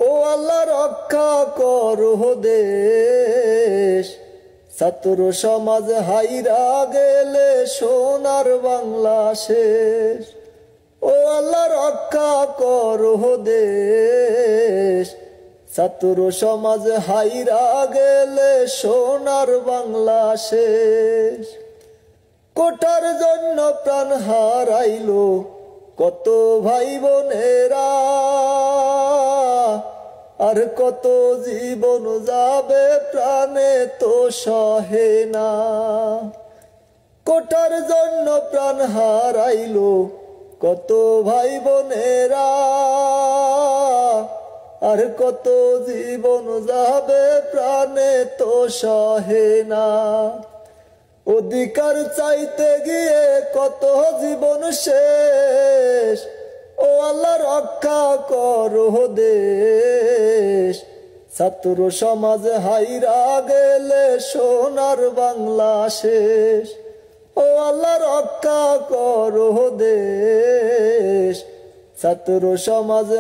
ও আল্লাহ রক্ষা করো দেশ, ছাত্র সমাজ হাইরা গেলে সোনার বাংলা শেষ। ও আল্লাহ রক্ষা করো দেশ, ছাত্র সমাজ হাইরা গেলে সোনার বাংলা শেষ। কোটার জন্য প্রাণ হারাইলো কত ভাই বোনেরা, আর কত জীবন যাবে প্রাণে তো সহে না। কোটার জন্য প্রাণ হারাইলো কত ভাই বোনেরা, আর কত জীবন যাবে প্রাণে তো সহে না। অধিকার চাইতে গিয়ে কত জীবন শেষ, ও আল্লাহ রক্ষা করো দেশ, ছাত্র সমাজ হাইরা গেলে সোনার বাংলা শেষ। ও আল্লাহ রক্ষা করো দেশ, ছাত্র সমাজ